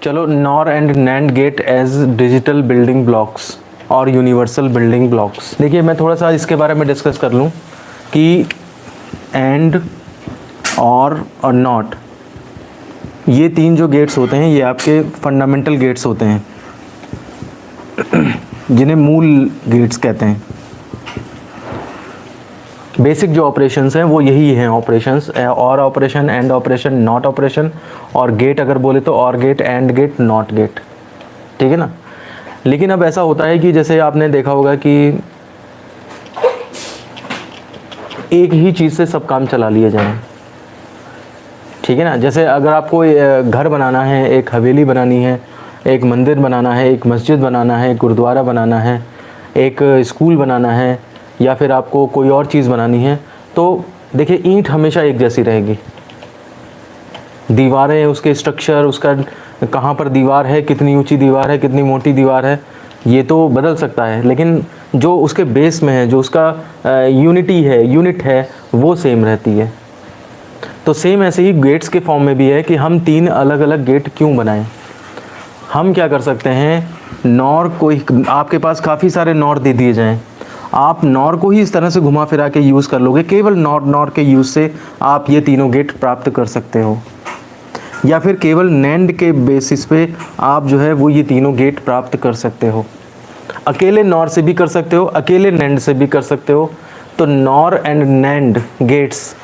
चलो, NOR and NAND gate as digital building blocks और universal building blocks. देखिए, मैं थोड़ा सा इसके बारे में डिस्कस कर लूँ कि एंड और नॉट, ये तीन जो गेट्स होते हैं ये आपके फंडामेंटल गेट्स होते हैं जिन्हें मूल गेट्स कहते हैं। बेसिक जो ऑपरेशंस हैं वो यही हैं operations, OR operation, AND operation, NOT operation, OR gate अगर बोले तो OR gate, AND gate, NOT gate, ठीक है ना। लेकिन अब ऐसा होता है कि जैसे आपने देखा होगा कि एक ही चीज़ से सब काम चला लिए जाएं, ठीक है ना। जैसे अगर आपको घर बनाना है, एक हवेली बनानी है, एक मंदिर बनाना है, एक मस्जिद बनाना है, एक गुरुद्वारा बनाना है, एक स्कूल बनाना है, या फिर आपको कोई और चीज़ बनानी है, तो देखिए ईंट हमेशा एक जैसी रहेगी। दीवारें, उसके स्ट्रक्चर, उसका कहाँ पर दीवार है, कितनी ऊंची दीवार है, कितनी मोटी दीवार है, ये तो बदल सकता है, लेकिन जो उसके बेस में है, जो उसका यूनिट है, वो सेम रहती है। तो सेम ऐसे ही गेट्स के फॉर्म में भी है कि हम तीन अलग अलग गेट क्यों बनाएं। हम क्या कर सकते हैं, नॉर को, आपके पास काफ़ी सारे नॉर दे दिए जाएं, आप नॉर को ही इस तरह से घुमा फिरा के यूज़ कर लोगे, केवल नॉर के यूज़ से आप ये तीनों गेट प्राप्त कर सकते हो, या फिर केवल नैंड के बेसिस पे आप जो है वो ये तीनों गेट प्राप्त कर सकते हो। अकेले नॉर से भी कर सकते हो, अकेले नैंड से भी कर सकते हो। तो NOR and NAND gates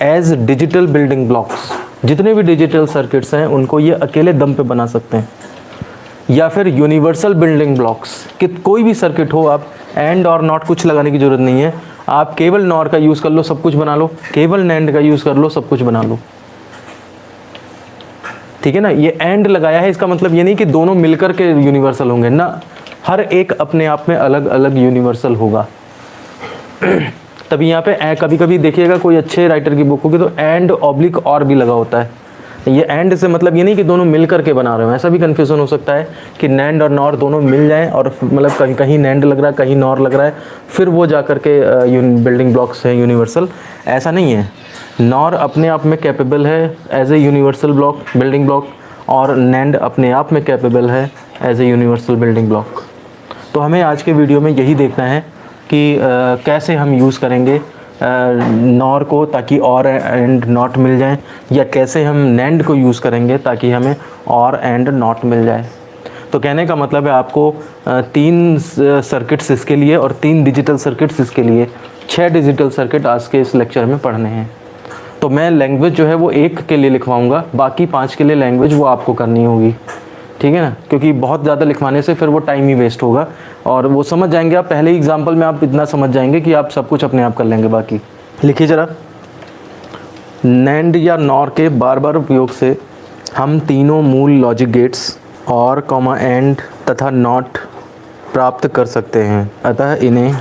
as digital building blocks, जितने भी डिजिटल सर्किट्स हैं उनको ये अकेले दम पे बना सकते हैं। या फिर यूनिवर्सल बिल्डिंग ब्लॉक्स, कि कोई भी सर्किट हो, आप एंड और नॉट कुछ लगाने की ज़रूरत नहीं है, आप केवल नॉर का यूज़ कर लो, सब कुछ बना लो, केवल नैंड का यूज़ कर लो, सब कुछ बना लो, ठीक है ना। ये एंड लगाया है, इसका मतलब ये नहीं कि दोनों मिलकर के यूनिवर्सल होंगे ना, हर एक अपने आप में अलग अलग यूनिवर्सल होगा। तभी यहाँ पे कभी कभी देखिएगा कोई अच्छे राइटर की बुक होगी तो एंड ऑब्लिक और भी लगा होता है। ये एंड से मतलब ये नहीं कि दोनों मिल करके बना रहे हो, ऐसा भी कन्फ्यूज़न हो सकता है कि नैंड और नॉर दोनों मिल जाएं और मतलब कहीं कहीं नैंड लग रहा है, कहीं नॉर लग रहा है, फिर वो जा कर के बिल्डिंग ब्लॉक्स हैं यूनिवर्सल। ऐसा नहीं है, नॉर अपने आप में कैपेबल है as a universal block, building block, और नैंड अपने आप में कैपेबल है as a universal building block. तो हमें आज के वीडियो में यही देखना है कि कैसे हम यूज़ करेंगे नॉर को ताकि और एंड नॉट मिल जाए, या कैसे हम नैंड को यूज़ करेंगे ताकि हमें और एंड नॉट मिल जाए। तो कहने का मतलब है आपको तीन सर्किट्स इसके लिए और तीन डिजिटल सर्किट्स इसके लिए, 6 डिजिटल सर्किट आज के इस लेक्चर में पढ़ने हैं। तो मैं लैंग्वेज जो है वो एक के लिए लिखवाऊंगा, बाकी 5 के लिए लैंग्वेज वो आपको करनी होगी, ठीक है ना, क्योंकि बहुत ज़्यादा लिखवाने से फिर वो टाइम ही वेस्ट होगा और वो समझ जाएंगे आप, पहले ही एग्जाम्पल में आप इतना समझ जाएंगे कि आप सब कुछ अपने आप कर लेंगे। बाकी लिखिए ज़रा, नैंड या नॉर के बार बार उपयोग से हम तीनों मूल लॉजिक गेट्स और कॉमा एंड तथा नॉट प्राप्त कर सकते हैं, अतः इन्हें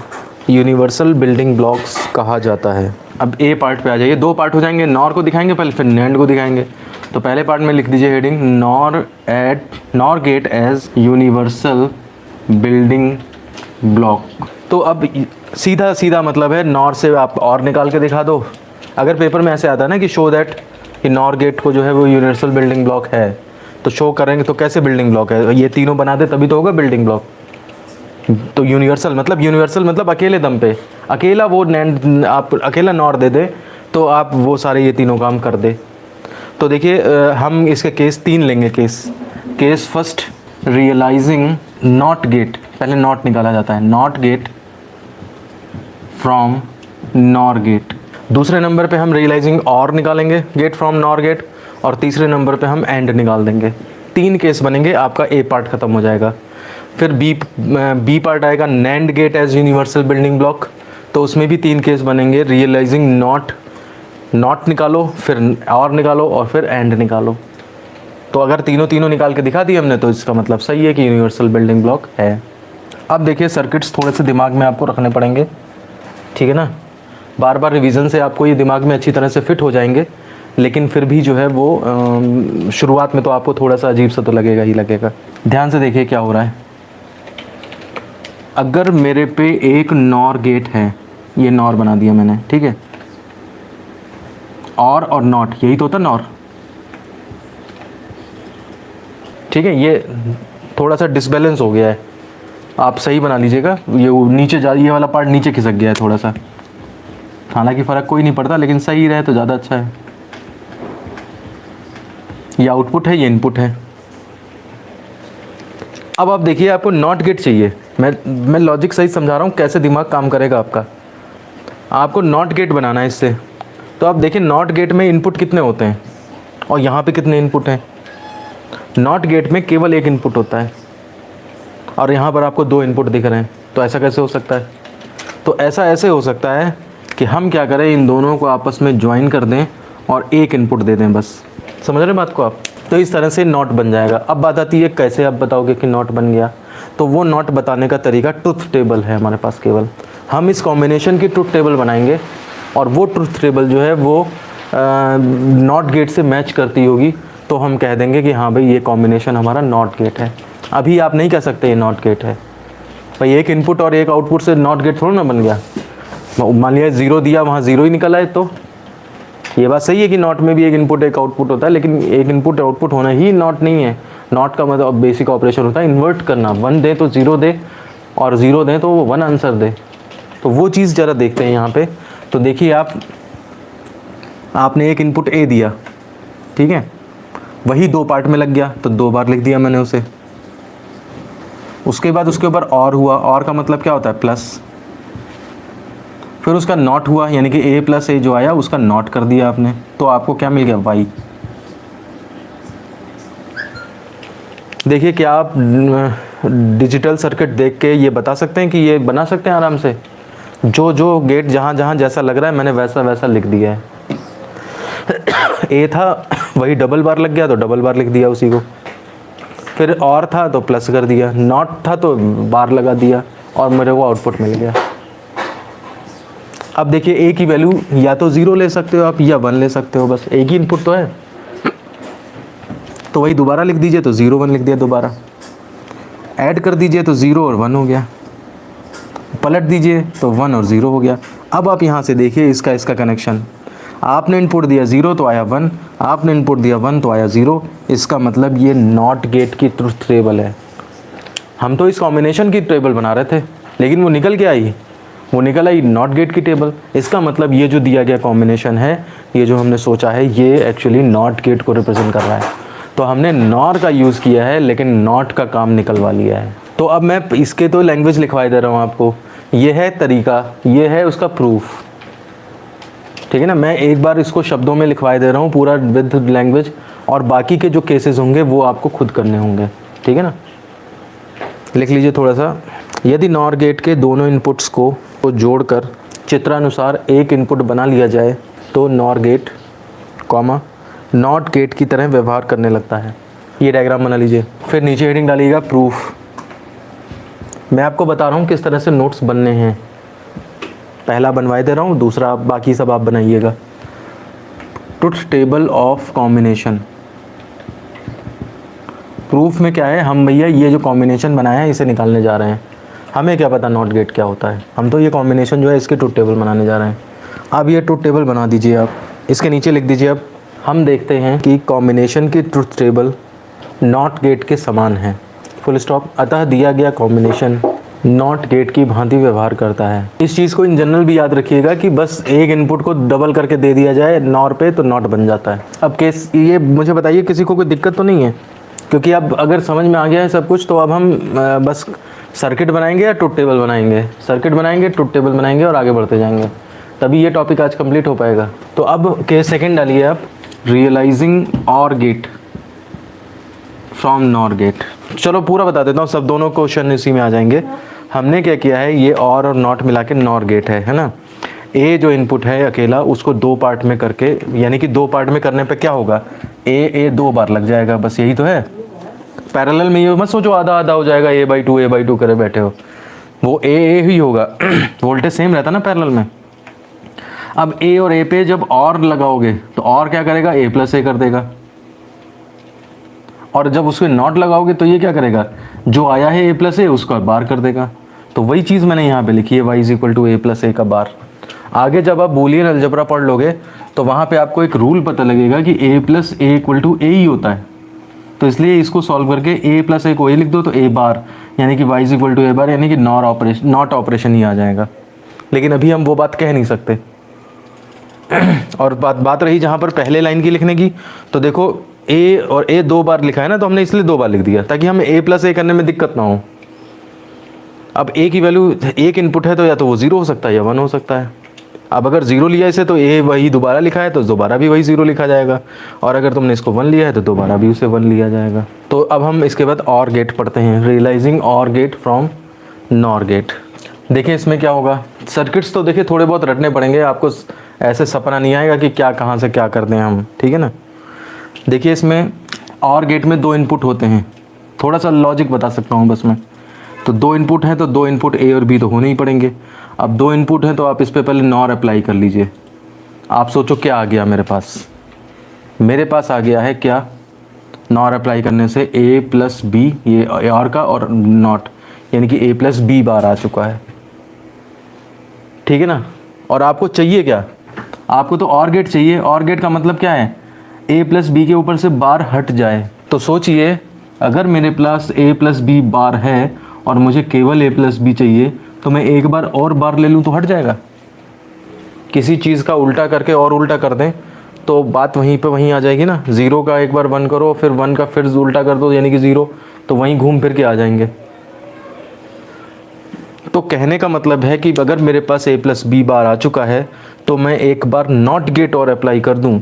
यूनिवर्सल बिल्डिंग ब्लॉक्स कहा जाता है। अब ए पार्ट पे आ जाइए, 2 पार्ट हो जाएंगे, नॉर को दिखाएंगे पहले, फिर नैंड को दिखाएंगे। तो पहले पार्ट में लिख दीजिए heading, NOR gate as universal building block. तो अब सीधा सीधा मतलब है नॉर से आप और निकाल के दिखा दो। अगर पेपर में ऐसे आता है ना कि शो दैट कि नॉर गेट को जो है वो यूनिवर्सल बिल्डिंग ब्लॉक है, तो शो करेंगे तो कैसे बिल्डिंग ब्लॉक है, ये तीनों बना दे तभी तो होगा बिल्डिंग ब्लॉक। तो यूनिवर्सल मतलब अकेले दम पे, अकेला वो नैंड, आप अकेला नॉर दे दे तो आप वो सारे ये तीनों काम कर दे। तो देखिए हम इसके केस 3 लेंगे। Case first, realizing NOT gate, पहले नॉट निकाला जाता है, NOT gate from NOR gate. दूसरे नंबर पे हम रियलाइजिंग और निकालेंगे, गेट फ्रॉम नॉर गेट, और तीसरे नंबर पे हम एंड निकाल देंगे। 3 केस बनेंगे, आपका ए पार्ट ख़त्म हो जाएगा। फिर बी पार्ट आएगा, NAND gate as universal building block, तो उसमें भी 3 केस बनेंगे, रियलाइजिंग नॉट निकालो, फिर और निकालो, और फिर एंड निकालो। तो अगर तीनों निकाल के दिखा दिए हमने तो इसका मतलब सही है कि यूनिवर्सल बिल्डिंग ब्लॉक है। अब देखिए सर्किट्स थोड़े से दिमाग में आपको रखने पड़ेंगे, ठीक है ना, बार बार रिवीजन से आपको ये दिमाग में अच्छी तरह से फिट हो जाएंगे, लेकिन फिर भी जो है वो शुरुआत में तो आपको थोड़ा सा अजीब सा तो लगेगा ही लगेगा। ध्यान से देखिए क्या हो रहा है। अगर मेरे पे एक नॉर गेट है, ये नॉर बना दिया मैंने, ठीक है, और नॉट, यही तो होता नॉर, ठीक है, ये थोड़ा सा डिसबैलेंस हो गया है, आप सही बना लीजिएगा। ये नीचे जा, ये वाला पार्ट नीचे खिसक गया है थोड़ा सा, हालांकि फ़र्क कोई नहीं पड़ता, लेकिन सही रहे तो ज़्यादा अच्छा है। ये आउटपुट है, ये इनपुट है। अब आप देखिए, आपको नॉट गेट चाहिए। मैं लॉजिक सही समझा रहा हूँ, कैसे दिमाग काम करेगा आपका। आपको नॉट गेट बनाना है इससे। तो आप देखिए, नॉट गेट में इनपुट कितने होते हैं और यहाँ पे कितने इनपुट हैं। नॉट गेट में केवल एक इनपुट होता है और यहाँ पर आपको 2 इनपुट दिख रहे हैं। तो ऐसा कैसे हो सकता है? तो ऐसा ऐसे हो सकता है कि हम क्या करें, इन दोनों को आपस में ज्वाइन कर दें और एक इनपुट दे दें, बस। समझ रहे बात को आप? तो इस तरह से नॉट बन जाएगा। अब बात आती है कैसे आप बताओगे कि नॉट बन गया। तो वो नॉट बताने का तरीका ट्रुथ टेबल है हमारे पास। केवल हम इस कॉम्बिनेशन की ट्रुथ टेबल बनाएंगे और वो ट्रुथ टेबल जो है वो नॉट गेट से मैच करती होगी, तो हम कह देंगे कि हाँ भाई ये कॉम्बिनेशन हमारा नॉट गेट है। अभी आप नहीं कह सकते ये नॉट गेट है भाई, एक इनपुट और एक आउटपुट से नॉट गेट थोड़ा ना बन गया। मान लिया 0 दिया, वहाँ 0 ही निकल आए। तो ये बात सही है कि नॉट में भी एक इनपुट एक आउटपुट होता है, लेकिन एक इनपुट आउटपुट होना ही नॉट नहीं है। नॉट का मतलब बेसिक ऑपरेशन होता है इन्वर्ट करना, 1 दे तो 0 दे और 0 दे तो वो 1 आंसर दे। तो वो चीज़ ज़रा देखते हैं यहाँ पे। तो देखिए, आपने एक इनपुट ए दिया, ठीक है, वही 2 पार्ट में लग गया, तो 2 बार लिख दिया मैंने उसे। उसके बाद उसके ऊपर और हुआ, और का मतलब क्या होता है? प्लस। फिर उसका नॉट हुआ, यानी कि a + a जो आया उसका नॉट कर दिया आपने, तो आपको क्या मिल गया? y। देखिए, क्या आप डिजिटल सर्किट देख के ये बता सकते हैं कि ये बना सकते हैं आराम से? जो गेट जहाँ जहाँ जैसा लग रहा है मैंने वैसा वैसा लिख दिया है। a था, वही डबल बार लग गया तो डबल बार लिख दिया उसी को। फिर और था तो प्लस कर दिया, नॉट था तो बार लगा दिया और मेरे को आउटपुट मिल गया। अब देखिए, ए की वैल्यू या तो 0 ले सकते हो आप या 1 ले सकते हो, बस एक ही इनपुट तो है। तो वही दोबारा लिख दीजिए, तो 0 1 लिख दिया, दोबारा ऐड कर दीजिए तो 0 और 1 हो गया, पलट दीजिए तो 1 और 0 हो गया। अब आप यहाँ से देखिए इसका कनेक्शन। आपने इनपुट दिया 0 तो आया 1, आपने इनपुट दिया 1 तो आया 0। इसका मतलब ये नॉट गेट की ट्रुथ टेबल है। हम तो इस कॉम्बिनेशन की टेबल बना रहे थे, लेकिन वो निकल के आई, वो निकल आई नॉट गेट की टेबल। इसका मतलब ये जो दिया गया कॉम्बिनेशन है, ये जो हमने सोचा है, ये एक्चुअली नॉट गेट को रिप्रेजेंट कर रहा है। तो हमने नॉर का यूज़ किया है, लेकिन नॉट का काम निकलवा लिया है। तो अब मैं इसके तो लैंग्वेज लिखवाई दे रहा हूँ आपको। ये है तरीका, ये है उसका प्रूफ, ठीक है ना। मैं एक बार इसको शब्दों में लिखवाई दे रहा हूँ पूरा विद लैंग्वेज, और बाकी के जो केसेस होंगे वो आपको खुद करने होंगे, ठीक है ना। लिख लीजिए थोड़ा सा। यदि नॉर गेट के दोनों इनपुट्स को जोड़कर चित्रानुसार एक इनपुट बना लिया जाए तो NOR gate comma NOT gate की तरह व्यवहार करने लगता है। ये डायग्राम बना लीजिए। फिर नीचे हेडिंग डालिएगा प्रूफ। मैं आपको बता रहा हूँ किस तरह से नोट्स बनने हैं। पहला बनवाए दे रहा हूँ, दूसरा बाकी सब आप बनाइएगा। Truth table of combination. Proof में क्या है, हम भैया ये जो कॉम्बिनेशन बनाया है इसे निकालने जा रहे हैं। हमें क्या पता नॉट गेट क्या होता है, हम तो ये कॉम्बिनेशन जो है इसके ट्रुथ टेबल बनाने जा रहे हैं। अब ये ट्रुथ टेबल बना दीजिए आप, इसके नीचे लिख दीजिए। अब हम देखते हैं कि कॉम्बिनेशन की ट्रुथ टेबल नॉट गेट के समान है, फुल स्टॉप। अतः दिया गया कॉम्बिनेशन नॉट गेट की भांति व्यवहार करता है। इस चीज़ को इन जनरल भी याद रखिएगा कि बस एक इनपुट को डबल करके दे दिया जाए नॉर पे तो नॉट बन जाता है। अब केस ये मुझे बताइए, किसी को कोई दिक्कत तो नहीं है? क्योंकि अब अगर समझ में आ गया है सब कुछ, तो अब हम बस सर्किट बनाएंगे या ट्रुथ टेबल बनाएंगे, सर्किट बनाएंगे, ट्रुथ टेबल बनाएंगे और आगे बढ़ते जाएंगे, तभी ये टॉपिक आज कंप्लीट हो पाएगा। तो अब केस सेकंड डालिए आप, रियलाइजिंग और गेट फ्रॉम नॉर गेट। चलो पूरा बता देता हूँ, सब दोनों क्वेश्चन इसी में आ जाएंगे। हमने क्या किया है, ये और नॉट मिला के नॉर गेट है ना। ए जो इनपुट है अकेला, उसको 2 पार्ट में करके, यानी कि 2 पार्ट में करने पे क्या होगा, ए 2 बार लग जाएगा, बस यही तो है। पैरेलल में ये मत सोचो आधा आधा हो जाएगा, a/2 करे बैठे हो, वो ए ही होगा। वोल्टेज सेम रहता ना पैरेलल में। अब ए और ए पे जब और लगाओगे तो और क्या करेगा, a + a कर देगा, और जब उसके नॉट लगाओगे तो ये क्या करेगा, जो आया है a + a उसका बार कर देगा। तो वही चीज़ मैंने यहाँ पे लिखी है, y = a + a का बार। आगे जब आप बूलियन अलजेब्रा पढ़ लोगे तो वहाँ पे आपको एक रूल पता लगेगा कि a + a = a ही होता है। तो इसलिए इसको सॉल्व करके a प्लस a को a लिख दो तो a बार, यानी कि y is equal to a bar, यानी कि नॉट ऑपरेशन ही आ जाएगा। लेकिन अभी हम वो बात कह नहीं सकते। और बात रही जहाँ पर पहले लाइन की लिखने की, तो देखो a और a 2 बार लिखा है ना, तो हमने इसलिए 2 बार लिख दिया ताकि हमें a प्लस a करने में दिक्कत ना हो। अब a की वैल्यू एक इनपुट है तो या तो वो 0 हो सकता है या 1 हो सकता है। अब अगर 0 लिया इसे तो a वही दोबारा लिखा है तो दोबारा भी वही 0 लिखा जाएगा, और अगर तुमने इसको 1 लिया है तो दोबारा भी उसे 1 लिया जाएगा। तो अब हम इसके बाद और गेट पढ़ते हैं, रियलाइजिंग और गेट फ्रॉम नॉर गेट। देखिए इसमें क्या होगा, सर्किट्स तो देखिए थोड़े बहुत रटने पड़ेंगे, आपको ऐसे सपना नहीं आएगा कि क्या कहाँ से क्या करते हैं हम, ठीक है ना। देखिए इसमें और गेट में 2 इनपुट होते हैं, थोड़ा सा लॉजिक बता सकता हूँ बस मैं। तो 2 इनपुट हैं तो 2 इनपुट ए और बी तो होने ही पड़ेंगे। अब 2 इनपुट हैं तो आप इस पे पहले नॉर अप्लाई कर लीजिए। आप सोचो क्या आ गया मेरे पास आ गया है क्या, नॉर अप्लाई करने से ए प्लस बी, ये और का और नॉट, यानी कि ए प्लस बी बार आ चुका है, ठीक है ना। और आपको चाहिए क्या, आपको तो और गेट चाहिए। और गेट का मतलब क्या है, ए प्लस बी के ऊपर से बार हट जाए। तो सोचिए अगर मेरे पास ए प्लस बी बार है और मुझे केवल ए प्लस बी चाहिए, तो मैं एक बार और बार ले लूँ तो हट जाएगा। किसी चीज़ का उल्टा करके और उल्टा कर दें तो बात वहीं पे वहीं आ जाएगी ना। 0 का एक बार 1 करो, फिर 1 का फिर उल्टा कर दो यानी कि 0, तो वहीं घूम फिर के आ जाएंगे। तो कहने का मतलब है कि अगर मेरे पास ए प्लस बी बार आ चुका है तो मैं एक बार नॉट गेट और अप्लाई कर दूं,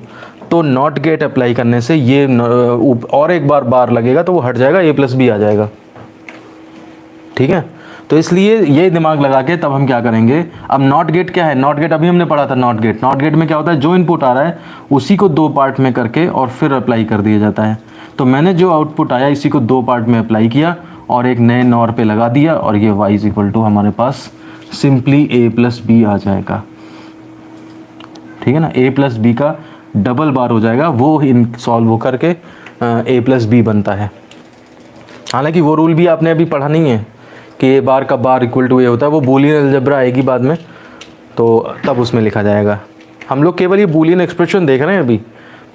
तो नॉट गेट अप्लाई करने से ये और एक बार लगेगा तो वो हट जाएगा, ए प्लस बी आ जाएगा, ठीक है। तो इसलिए ये दिमाग लगा के तब हम क्या करेंगे। अब नॉट गेट क्या है, नॉट गेट अभी हमने पढ़ा था। नॉट गेट में क्या होता है, जो इनपुट आ रहा है उसी को 2 पार्ट में करके और फिर अप्लाई कर दिया जाता है। तो मैंने जो आउटपुट आया इसी को 2 पार्ट में अप्लाई किया और एक नए नॉर पे लगा दिया, और ये y इज इक्वल टू हमारे पास सिंपली a प्लस बी आ जाएगा, ठीक है ना। a प्लस बी का डबल बार हो जाएगा, वो इन सॉल्व हो करके a प्लस बी बनता है। हालांकि वो रूल भी आपने अभी पढ़ा नहीं है कि ए बार का बार इक्वल टू ए होता है, वो बूलियन अलजेब्रा आएगी बाद में तो तब उसमें लिखा जाएगा। हम लोग केवल ये बूलियन एक्सप्रेशन देख रहे हैं अभी,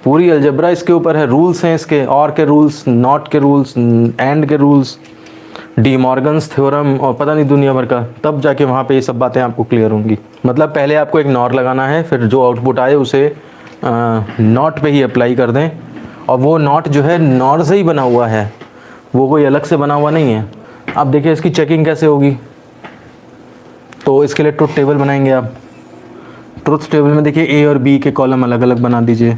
पूरी अलजेब्रा इसके ऊपर है, रूल्स हैं इसके, और के रूल्स, नॉट के रूल्स, एंड के रूल्स, डी मॉर्गन्स थ्योरम और पता नहीं दुनिया भर का, तब जाके वहाँ पे ये सब बातें आपको क्लियर होंगी। मतलब पहले आपको एक नॉर लगाना है, फिर जो आउटपुट आए उसे नॉट पे ही अप्लाई कर दें, और वो नॉट जो है नॉर से ही बना हुआ है, वो कोई अलग से बना हुआ नहीं है। अब देखिए इसकी चेकिंग कैसे होगी, तो इसके लिए ट्रुथ टेबल बनाएंगे आप। ट्रुथ टेबल में देखिए ए और बी के कॉलम अलग अलग बना दीजिए,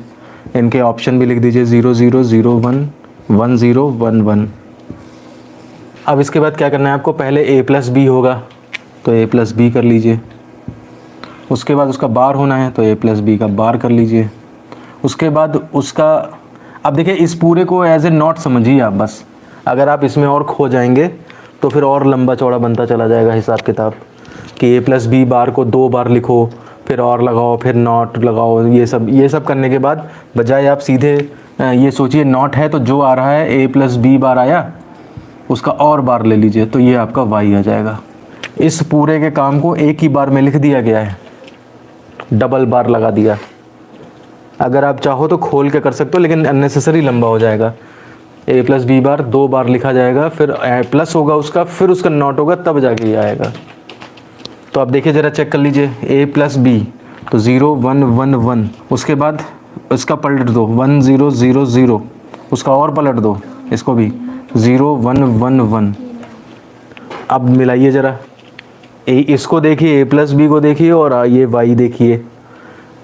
इनके ऑप्शन भी लिख दीजिए 0 0 0 1 1 0 1 1। अब इसके बाद क्या करना है आपको, पहले ए प्लस बी होगा तो ए प्लस बी कर लीजिए, उसके बाद उसका बार होना है तो ए प्लस बी का बार कर लीजिए, उसके बाद उसका, अब देखिए इस पूरे को एज ए नॉट समझिए आप बस। अगर आप इसमें और खो जाएंगे तो फिर और लंबा चौड़ा बनता चला जाएगा हिसाब किताब, कि ए प्लस बी बार को 2 बार लिखो, फिर और लगाओ, फिर नॉट लगाओ, ये सब करने के बाद बजाय आप सीधे ये सोचिए नॉट है तो जो आ रहा है ए प्लस बी बार आया उसका और बार ले लीजिए, तो ये आपका वाई आ जाएगा। इस पूरे के काम को एक ही बार में लिख दिया गया है, डबल बार लगा दिया। अगर आप चाहो तो खोल के कर सकते हो, लेकिन अननेसेसरी लंबा हो जाएगा। ए प्लस बी बार 2 बार लिखा जाएगा, फिर प्लस होगा उसका, फिर उसका नॉट होगा, तब जाके ये आएगा। तो आप देखिए ज़रा चेक कर लीजिए, ए प्लस बी तो 0 1 1 1, उसके बाद इसका पलट दो 1 0 0 0, उसका और पलट दो इसको भी 0 1 1 1। अब मिलाइए ज़रा, इसको देखिए, ए प्लस बी को देखिए और ये वाई देखिए,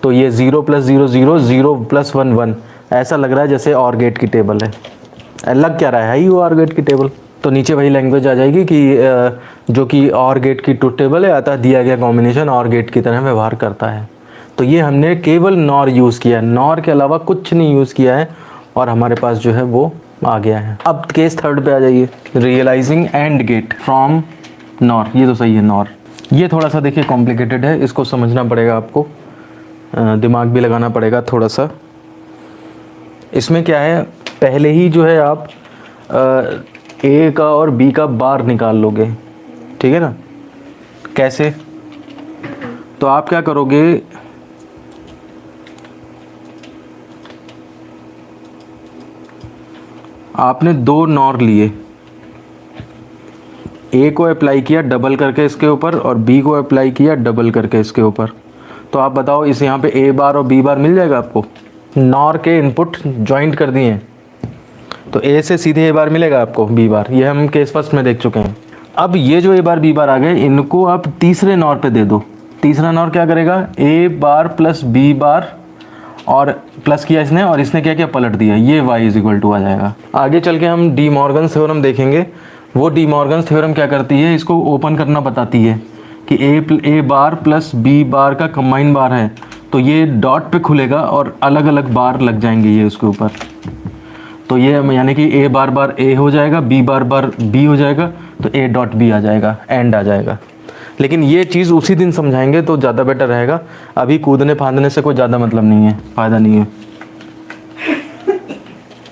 तो ये 0 प्लस 0 0 0 प्लस 1 1, ऐसा लग रहा है जैसे और गेट की टेबल है। लग क्या रहा है ही वो और गेट की टेबल। तो नीचे वही लैंग्वेज आ जाएगी कि जो कि और गेट की ट्रुथ टेबल है, अतः दिया गया कॉम्बिनेशन और गेट की तरह व्यवहार करता है। तो ये हमने केवल नॉर यूज़ किया है, नॉर के अलावा कुछ नहीं यूज़ किया है, और हमारे पास जो है वो आ गया है। अब केस 3 पे आ जाइए, realizing AND gate from NOR. ये तो सही है नॉर, ये थोड़ा सा देखिए कॉम्प्लिकेटेड है, इसको समझना पड़ेगा आपको, दिमाग भी लगाना पड़ेगा थोड़ा सा। इसमें क्या है, पहले ही जो है आप ए का और बी का बार निकाल लोगे, ठीक है ना। कैसे, तो आप क्या करोगे, आपने दो नॉर लिए, ए को अप्लाई किया डबल करके इसके ऊपर और बी को अप्लाई किया डबल करके इसके ऊपर, तो आप बताओ इस यहाँ पे ए बार और बी बार मिल जाएगा आपको। नॉर के इनपुट जॉइंट कर दिए हैं तो ए से सीधे ए बार मिलेगा आपको बी बार, ये हम केस फर्स्ट में देख चुके हैं। अब ये जो ए बार बी बार आ गए इनको आप तीसरे नॉर पे दे दो। तीसरा नॉर क्या करेगा, ए बार प्लस बी बार और प्लस किया इसने और इसने क्या किया पलट दिया, ये y इज इक्वल टू आ जाएगा। आगे चल के हम डी मॉर्गन थ्योरम देखेंगे। वो डी मॉर्गन थ्योरम क्या करती है, इसको ओपन करना बताती है कि ए बार प्लस बी बार का कंबाइन बार है तो ये डॉट पे खुलेगा और अलग अलग बार लग जाएंगे ये उसके ऊपर, तो ये यानी कि ए बार बार ए हो जाएगा, बी बार बार बी हो जाएगा, तो ए डॉट बी आ जाएगा, एंड आ जाएगा। लेकिन ये चीज़ उसी दिन समझाएंगे तो ज़्यादा बेटर रहेगा, अभी कूदने फांदने से कोई ज़्यादा मतलब नहीं है, फ़ायदा नहीं है।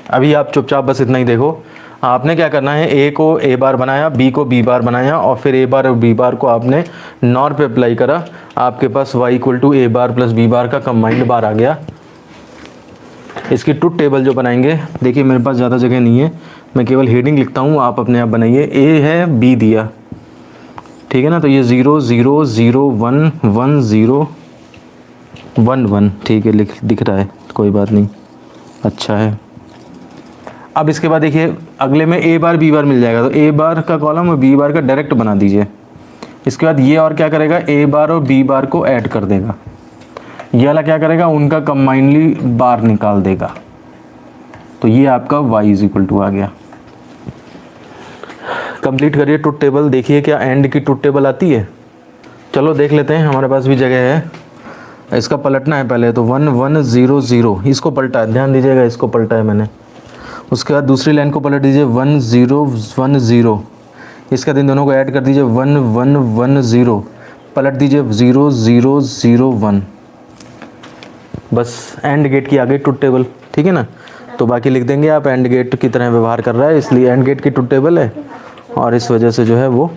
अभी आप चुपचाप बस इतना ही देखो, आपने क्या करना है, ए को ए बार बनाया, बी को बी बार बनाया और फिर ए बार और बी बार को आपने नॉर पे अप्लाई करा, आपके पास y equal to A bar plus B bar का कंबाइंड बार आ गया। इसकी ट्रुथ टेबल जो बनाएंगे, देखिए मेरे पास ज़्यादा जगह नहीं है, मैं केवल हेडिंग लिखता हूँ, आप अपने आप बनाइए। ए है, बी दिया, ठीक है ना, तो ये 0 0 0 1 1 0 1 1, ठीक है, दिख रहा है, कोई बात नहीं, अच्छा है। अब इसके बाद देखिए अगले में ए बार बी बार मिल जाएगा, तो ए बार का कॉलम और बी बार का डायरेक्ट बना दीजिए। इसके बाद ये और क्या करेगा, ए बार और बी बार को ऐड कर देगा, ये वाला क्या करेगा, उनका कंबाइनली बार निकाल देगा, तो ये आपका y इज इक्वल टू आ गया। कंप्लीट करिए ट्रुथ टेबल, देखिए क्या एंड की ट्रुथ टेबल आती है। चलो देख लेते हैं, हमारे पास भी जगह है। इसका पलटना है पहले, तो 1 1 0 0 इसको पलटा है, ध्यान दीजिएगा, इसको पलटा है मैंने। उसके बाद दूसरी लाइन को पलट दीजिए 1 0 1 0, इसके बाद इन दोनों को ऐड कर दीजिए 1 1 1 0, पलट दीजिए 0 0 0 1, बस एंड गेट की आ गई ट्रुथ टेबल, ठीक है ना। तो बाकी लिख देंगे आप, एंड गेट की तरह व्यवहार कर रहा है इसलिए एंड गेट की ट्रुथ टेबल है, और इस वजह से जो है वो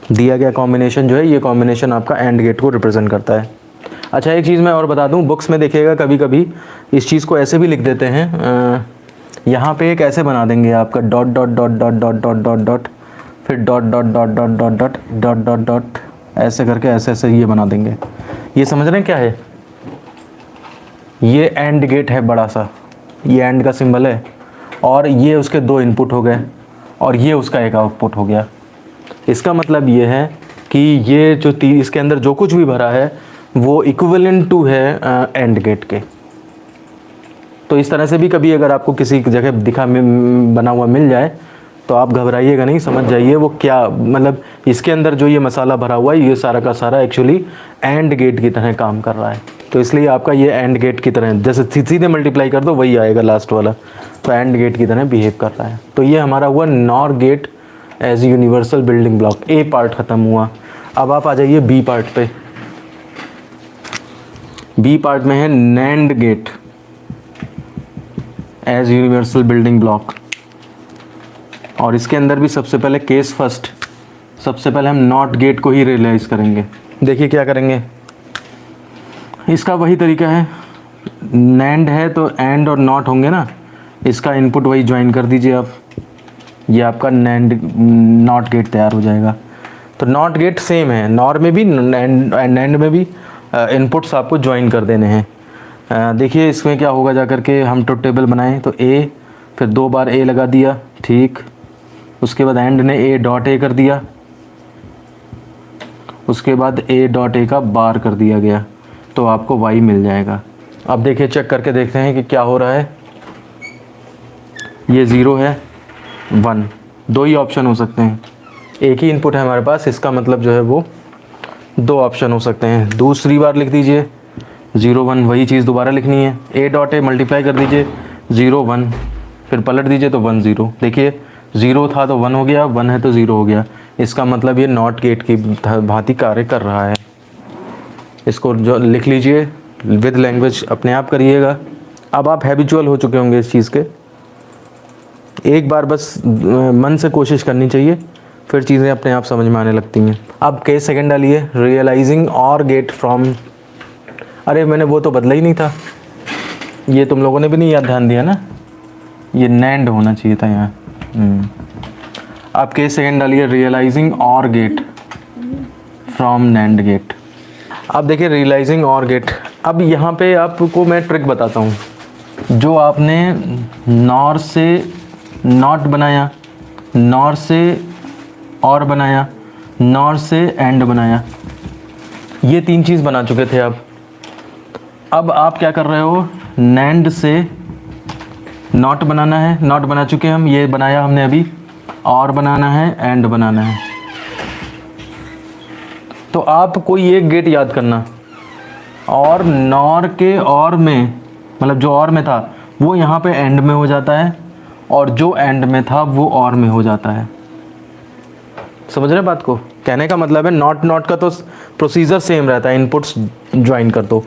दिया गया कॉम्बिनेशन जो है, ये कॉम्बिनेशन आपका एंड गेट को रिप्रेजेंट करता है। अच्छा एक चीज़ मैं और बता दूं, बुक्स में देखिएगा कभी कभी इस चीज़ को ऐसे भी लिख देते हैं, यहाँ पे एक ऐसे बना देंगे आपका dot dot dot dot dot dot dot dot, फिर dot dot dot dot dot dot dot dot dot, ऐसे करके ऐसे ऐसे ये बना देंगे। ये समझ रहे हैं क्या है, ये एंड गेट है बड़ा सा, ये एंड का सिंबल है, और ये उसके दो इनपुट हो गए और ये उसका एक आउटपुट हो गया। इसका मतलब ये है कि ये जो इसके अंदर जो कुछ भी भरा है वो इक्विवेलेंट टू है एंड गेट के। तो इस तरह से भी कभी अगर आपको किसी जगह बना हुआ मिल जाए तो आप घबराइएगा नहीं, समझ जाइए वो क्या, मतलब इसके अंदर जो ये मसाला भरा हुआ है ये सारा का सारा एक्चुअली एंड गेट की तरह काम कर रहा है। तो इसलिए आपका ये एंड गेट की तरह, जैसे सीधे मल्टीप्लाई कर दो वही आएगा लास्ट वाला, तो एंड गेट की तरह बिहेव कर रहा है। तो ये हमारा हुआ NOR gate as universal building block. A part ख़त्म हुआ। अब आप आ जाइए बी पार्ट पे। बी पार्ट में है NAND gate as universal building block, और इसके अंदर भी सबसे पहले केस फर्स्ट, सबसे पहले हम नॉट गेट को ही रियलाइज करेंगे। देखिए क्या करेंगे, इसका वही तरीका है, नैंड है तो एंड और नॉट होंगे ना, इसका इनपुट वही ज्वाइन कर दीजिए आप, ये आपका नैंड नॉट गेट तैयार हो जाएगा। तो नॉट गेट सेम है, नॉर में भी नैंड में भी इनपुट्स आपको ज्वाइन कर देने हैं। देखिए इसमें क्या होगा, जा कर के हम ट्रुथ टेबल बनाएं तो ए, फिर 2 बार ए लगा दिया, ठीक, उसके बाद एंड ने ए डॉट ए कर दिया, उसके बाद ए डॉट ए का बार कर दिया गया, तो आपको y मिल जाएगा। अब देखिए चेक करके देखते हैं कि क्या हो रहा है। ये 0 है 1, दो ही ऑप्शन हो सकते हैं, एक ही इनपुट है हमारे पास, इसका मतलब जो है वो 2 ऑप्शन हो सकते हैं। दूसरी बार लिख दीजिए 0 1, वही चीज़ दोबारा लिखनी है, ए डॉट ए मल्टीप्लाई कर दीजिए 0 1, फिर पलट दीजिए तो 1 0। देखिए 0 था तो 1 हो गया, 1 है तो 0 हो गया, इसका मतलब ये नॉट गेट की भांति कार्य कर रहा है। इसको जो लिख लीजिए विद लैंग्वेज, अपने आप करिएगा। अब आप हैबिचुअल हो चुके होंगे इस चीज़ के, एक बार बस मन से कोशिश करनी चाहिए, फिर चीज़ें अपने आप समझ में आने लगती हैं। अब केस सेकंड डालिए, रियलाइजिंग और गेट फ्रॉम, अरे मैंने वो तो बदला ही नहीं था, ये तुम लोगों ने भी नहीं याद ध्यान दिया ना, ये नैंड होना चाहिए था यहाँ। आप केस सेकेंड डालिए, रियलाइजिंग और गेट फ्रॉम नैंड गेट। अब देखिए रियलाइजिंग और गेट। अब यहाँ पे आपको मैं ट्रिक बताता हूँ। जो आपने नॉर से नॉट बनाया, नॉर से और बनाया, नॉर से एंड बनाया, ये 3 चीज़ बना चुके थे आप। अब आप क्या कर रहे हो, नैंड से नॉट बनाना है, नॉट बना चुके हम, ये बनाया हमने अभी, और बनाना है, एंड बनाना है। तो आप कोई एक गेट याद करना, और नॉर के और में, मतलब जो और में था वो यहाँ पे एंड में हो जाता है, और जो एंड में था वो और में हो जाता है। समझ रहे बात को? कहने का मतलब है नॉट नॉट का तो प्रोसीजर सेम रहता है, इनपुट्स ज्वाइन कर दो,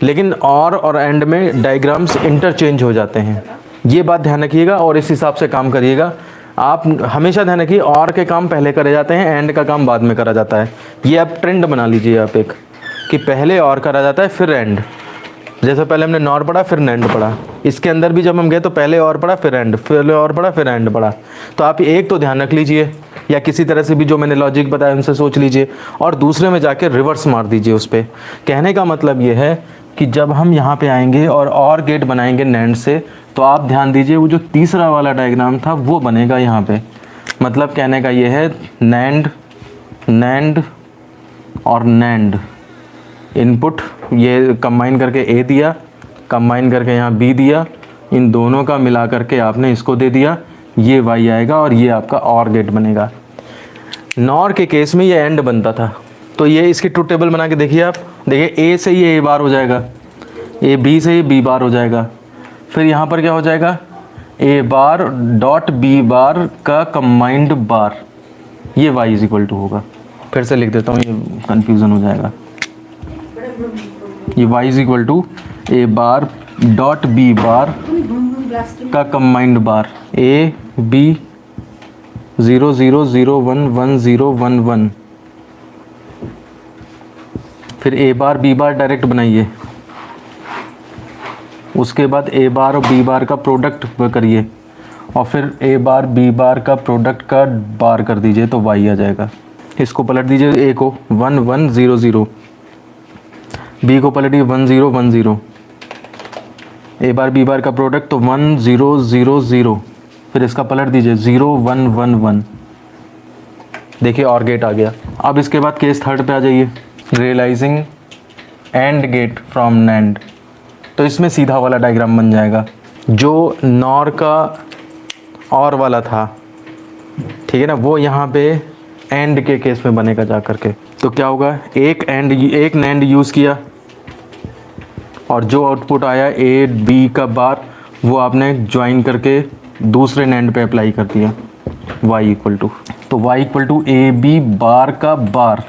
लेकिन और एंड में डायग्राम्स इंटरचेंज हो जाते हैं। ये बात ध्यान रखिएगा और इस हिसाब से काम करिएगा। आप हमेशा ध्यान रखिए और के काम पहले करे जाते हैं, एंड का काम बाद में करा जाता है। ये आप ट्रेंड बना लीजिए आप एक, कि पहले और करा जाता है फिर एंड। जैसे पहले हमने नॉर पढ़ा फिर नैंड पढ़ा, इसके अंदर भी जब हम गए तो पहले और पढ़ा फिर एंड, फिर और पढ़ा फिर एंड पढ़ा। तो आप एक तो ध्यान रख लीजिए, या किसी तरह से भी जो मैंने लॉजिक बताया उनसे सोच लीजिए, और दूसरे में जाके रिवर्स मार दीजिए उस पर। कहने का मतलब ये है कि जब हम यहाँ पे आएंगे और गेट बनाएंगे नैंड से, तो आप ध्यान दीजिए वो जो तीसरा वाला डायग्राम था वो बनेगा यहाँ पे। मतलब कहने का ये है नैंड, नैंड और नैंड, इनपुट ये कंबाइन करके ए दिया, कंबाइन करके यहाँ बी दिया, इन दोनों का मिला करके आपने इसको दे दिया, ये वाई आएगा और ये आपका और गेट बनेगा। नॉर के केस में ये एंड बनता था, तो ये इसकी ट्रुथ टेबल बना के देखिए आप। देखिए ए से ये ए बार हो जाएगा, ए बी से ये बी बार हो जाएगा, फिर यहाँ पर क्या हो जाएगा, ए बार डॉट बी बार का कंबाइंड बार, ये y इज इक्वल टू होगा। फिर से लिख देता हूँ, ये कन्फ्यूज़न हो जाएगा। ये y is equal to A bar dot B bar का कंबाइंड बार, ए बी 0 0 0 1 1 0 1 1, फिर ए बार बी बार डायरेक्ट बनाइए, उसके बाद ए बार और बी बार का प्रोडक्ट करिए, और फिर ए बार बी बार का प्रोडक्ट का बार कर दीजिए, तो y आ जाएगा। इसको पलट दीजिए, ए को 1 1 0 0, बी को पलटिए 1 0 1 0, ए बार बी बार का प्रोडक्ट तो 1 0 0 0, फिर इसका पलट दीजिए 0 1 1 1। देखिए और गेट आ गया। अब इसके बाद केस थर्ड पे आ जाइए, realizing AND gate from NAND. तो इसमें सीधा वाला डायग्राम बन जाएगा, जो नॉर का और वाला था, ठीक है ना, वो यहाँ पे एंड के केस में बनेगा जा करके। तो क्या होगा, एक नैंड यूज़ किया और जो आउटपुट आया ए बी का बार, वो आपने ज्वाइन करके दूसरे नैंड पे अप्लाई कर दिया, y इक्वल टू, तो y equal to A B bar का बार,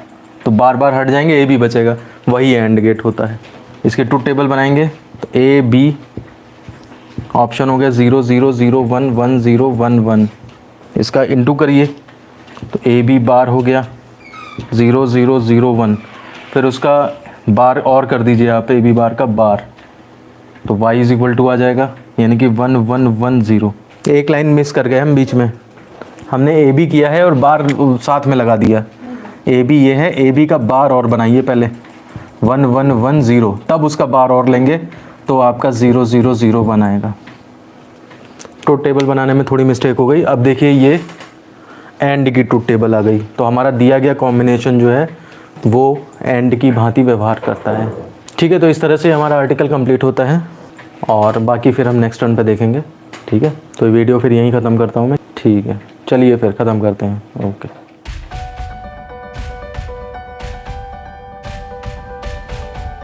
तो बार बार हट जाएंगे, ए बी बचेगा, वही एंड गेट होता है। इसके ट्रुथ टेबल बनाएंगे तो ए बी ऑप्शन हो गया 0 0 0 1 1 0 1 1, इसका इंटू करिए तो ए बी बार हो गया 0 0 0 1, फिर उसका बार और कर दीजिए आप, ए बी बार का बार, तो y इज इक्वल टू आ जाएगा, यानी कि 1 1 1 0। एक लाइन मिस कर गए हम बीच में, हमने ए बी किया है और बार साथ में लगा दिया, ए बी ये है, ए बी का बार और बनाइए पहले 1 1 1 0, तब उसका बार और लेंगे तो आपका 0 0 0 1 आएगा। ट्रुथ टेबल बनाने में थोड़ी मिस्टेक हो गई। अब देखिए ये एंड की ट्रुथ टेबल आ गई, तो हमारा दिया गया कॉम्बिनेशन जो है वो एंड की भांति व्यवहार करता है। ठीक है, तो इस तरह से हमारा आर्टिकल कंप्लीट होता है, और बाकी फिर हम नेक्स्ट टर्न पे देखेंगे। ठीक है, तो वीडियो फिर यहीं ख़त्म करता हूँ मैं। ठीक है, चलिए फिर ख़त्म करते हैं। ओके।